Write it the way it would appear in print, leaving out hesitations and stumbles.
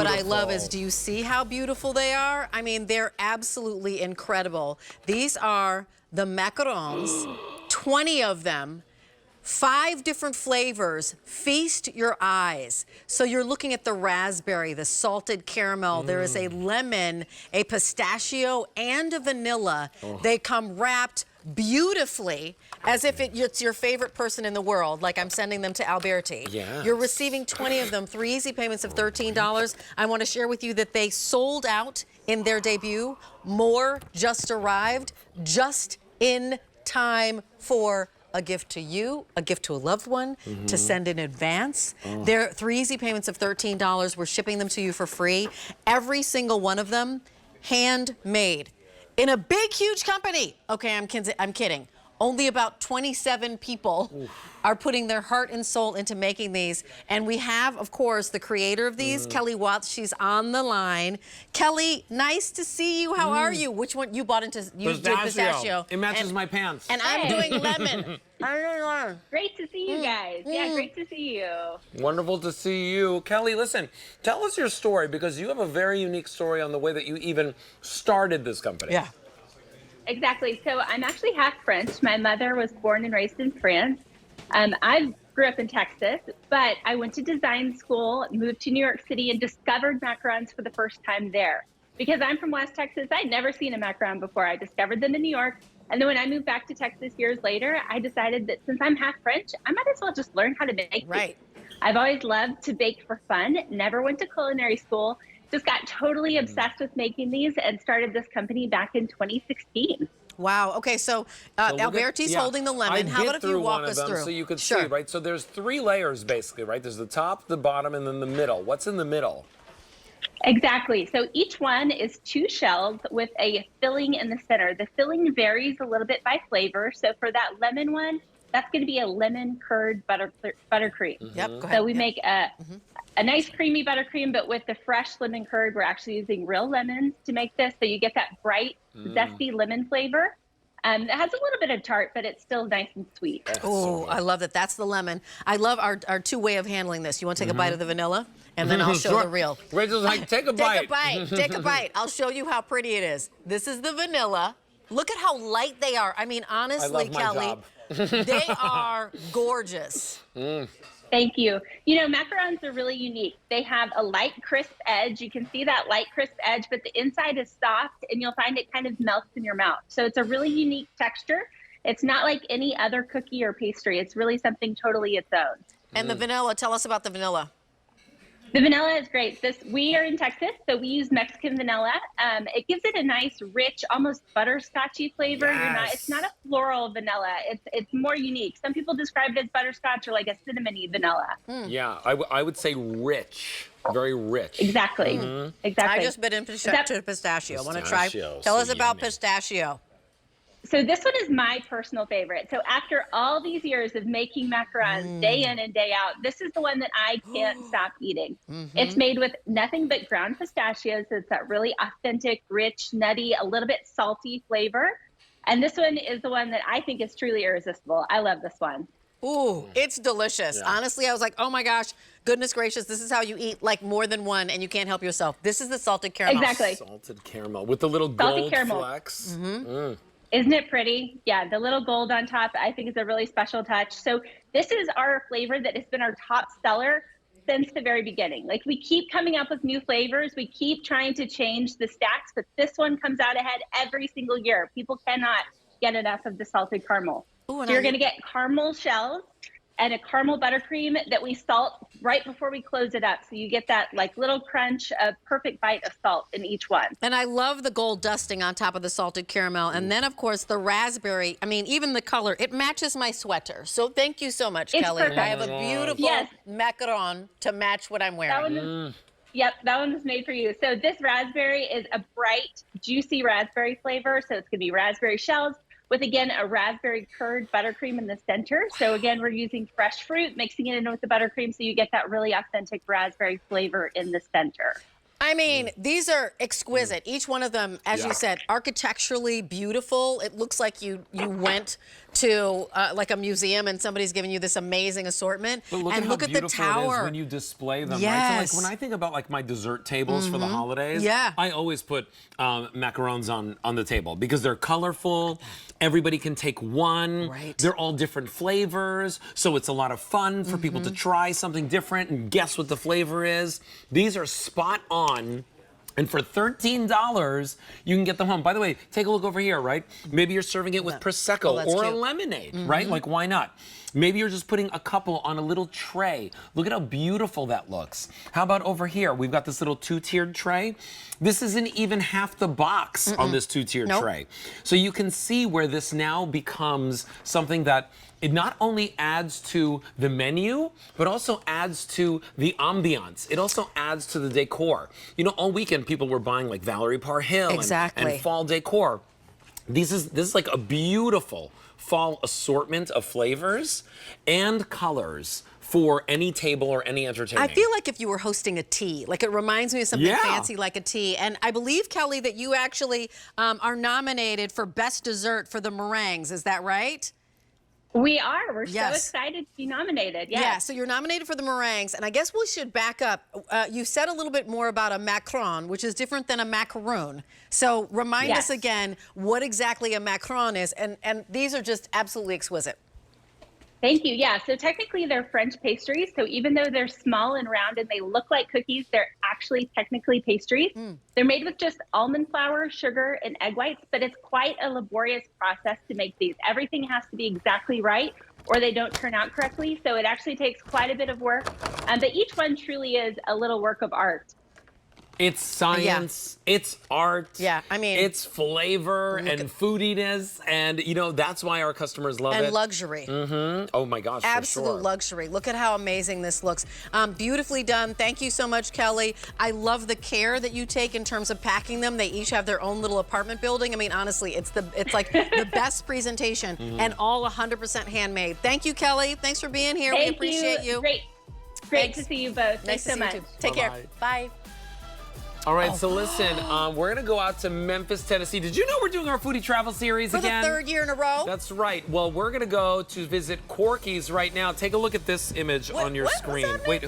what I love is, do you see how beautiful they are? I mean, they're absolutely incredible. These are the macarons, 20 of them. 5 different flavors. Feast your eyes. So you're looking at the raspberry, the salted caramel. There is a lemon, a pistachio, and a vanilla. They come wrapped beautifully as if it's your favorite person in the world, like I'm sending them to Alberti. Yes. You're receiving 20 of them, 3 easy payments of $13. I want to share with you that they sold out in their debut. More just arrived, just in time for a gift to you, a gift to a loved one, to send in advance. They're 3 easy payments of $13. We're shipping them to you for free. Every single one of them, handmade. In a big, huge company. Okay, I'm kidding. Only about 27 people are putting their heart and soul into making these. And we have, of course, the creator of these, Kelly Watts. She's on the line. Kelly, nice to see you. How are you? Which one you bought into? You did pistachio. It matches my pants. And I'm doing lemon. Great to see you guys. Yeah, great to see you. Wonderful to see you. Kelly, listen, tell us your story, because you have a very unique story on the way that you even started this company. Yeah. Exactly. So I'm actually half French. My mother was born and raised in France. I grew up in Texas, but I went to design school, moved to New York City, and discovered macarons for the first time there. Because I'm from West Texas, I'd never seen a macaron before. I discovered them in New York. And then when I moved back to Texas years later, I decided that since I'm half French, I might as well just learn how to make these. I've always loved to bake for fun, never went to culinary school, just got totally obsessed with making these and started this company back in 2016. Wow. Okay, so Alberti's holding the lemon. How about if you walk us through? So you could see, right? So there's 3 layers basically, right? There's the top, the bottom, and then the middle. What's in the middle? Exactly. So each one is 2 shells with a filling in the center. The filling varies a little bit by flavor. So for that lemon one, that's going to be a lemon curd buttercream. Yep. Go ahead. So we make a nice creamy buttercream, but with the fresh lemon curd, we're actually using real lemons to make this. So you get that bright, zesty lemon flavor. It has a little bit of tart, but it's still nice and sweet. Oh, I love that. That's the lemon. I love our 2 way of handling this. You want to take a bite of the vanilla? And then I'll show the real. Rachel's like, take a bite. Take a bite. Take a bite. I'll show you how pretty it is. This is the vanilla. Look at how light they are. I mean, honestly, Kelly, they are gorgeous. Thank you. You know, macarons are really unique. They have a light, crisp edge. You can see that light, crisp edge, but the inside is soft, and you'll find it kind of melts in your mouth. So it's a really unique texture. It's not like any other cookie or pastry. It's really something totally its own. And the vanilla, tell us about the vanilla. The vanilla is great. We are in Texas, so we use Mexican vanilla. It gives it a nice, rich, almost butterscotchy flavor. It's not a floral vanilla. It's more unique. Some people describe it as butterscotch or like a cinnamony vanilla. Yeah, I would say rich, very rich. Exactly. Exactly. I just bit into pistachio. Want to try? Tell us about pistachio. So this one is my personal favorite. So after all these years of making macarons day in and day out, this is the one that I can't stop eating. It's made with nothing but ground pistachios. So it's that really authentic, rich, nutty, a little bit salty flavor. And this one is the one that I think is truly irresistible. I love this one. Ooh, it's delicious. Yeah. Honestly, I was like, oh my gosh, goodness gracious, this is how you eat like more than one and you can't help yourself. This is the salted caramel. Exactly. Salted caramel with the little gold flecks. Isn't it pretty? Yeah, the little gold on top, I think, is a really special touch. So this is our flavor that has been our top seller since the very beginning. Like, we keep coming up with new flavors. We keep trying to change the stacks, but this one comes out ahead every single year. People cannot get enough of the salted caramel. Ooh, so you're going to get caramel shells and a caramel buttercream that we salt right before we close it up. So you get that like little crunch, a perfect bite of salt in each one. And I love the gold dusting on top of the salted caramel. And then, of course, the raspberry. I mean, even the color, it matches my sweater. So thank you so much, Kelly. Perfect. I have a beautiful macaron to match what I'm wearing. Yep, that one was made for you. So this raspberry is a bright, juicy raspberry flavor. So it's going to be raspberry shells with, again, a raspberry curd buttercream in the center. So again, we're using fresh fruit, mixing it in with the buttercream, so you get that really authentic raspberry flavor in the center. I mean, these are exquisite. Each one of them, as you said, architecturally beautiful. It looks like you went to like a museum and somebody's giving you this amazing assortment. But look and at look how at the beautiful it tower. is when you display them, right? Yes. So like when I think about like my dessert tables for the holidays, Yeah. I always put macarons on the table because they're colorful. Everybody can take one. Right. They're all different flavors, so it's a lot of fun for people to try something different and guess what the flavor is. These are spot on. And for $13, you can get them home. By the way, take a look over here, right? Maybe you're serving it with Prosecco that's or a cute. lemonade, right? Like, why not? Maybe you're just putting a couple on a little tray. Look at how beautiful that looks. How about over here? We've got this little two-tiered tray. This isn't even half the box on this two-tiered tray. So you can see where this now becomes something that it not only adds to the menu, but also adds to the ambiance. It also adds to the decor. You know, all weekend people were buying like Valerie Parr Hill and fall decor. This is like a beautiful fall assortment of flavors and colors for any table or any entertainment. I feel like if you were hosting a tea, like it reminds me of something fancy like a tea. And I believe, Kelly, that you actually are nominated for Best Dessert for the meringues. Is that right? We are. We're so Yes. excited to be nominated. Yes. Yeah, so you're nominated for the meringues, and I guess we should back up. You said a little bit more about a macaron, which is different than a macaroon. So remind us again what exactly a macaron is, and these are just absolutely exquisite. Thank you. Yeah, so technically they're French pastries. So even though they're small and round and they look like cookies, they're actually technically pastries. They're made with just almond flour, sugar, and egg whites, but it's quite a laborious process to make these. Everything has to be exactly right or they don't turn out correctly. So it actually takes quite a bit of work, but each one truly is a little work of art. It's science, it's art, I mean, it's flavor and foodiness, and you know, that's why our customers love it. And luxury. Oh my gosh, Absolute for sure. luxury. Look at how amazing this looks. Beautifully done. Thank you so much, Kelly. I love the care that you take in terms of packing them. They each have their own little apartment building. I mean, honestly, it's like the best presentation and all 100% handmade. Thank you, Kelly. Thanks for being here. We appreciate you. Great to see you both. Nice Thanks so much. to see you too. Take care. Bye. All right, so listen, we're gonna go out to Memphis, Tennessee. Did you know we're doing our foodie travel series again? For the third year in a row? That's right. Well, we're gonna go to visit Corky's right now. Take a look at this image on your screen. Wait,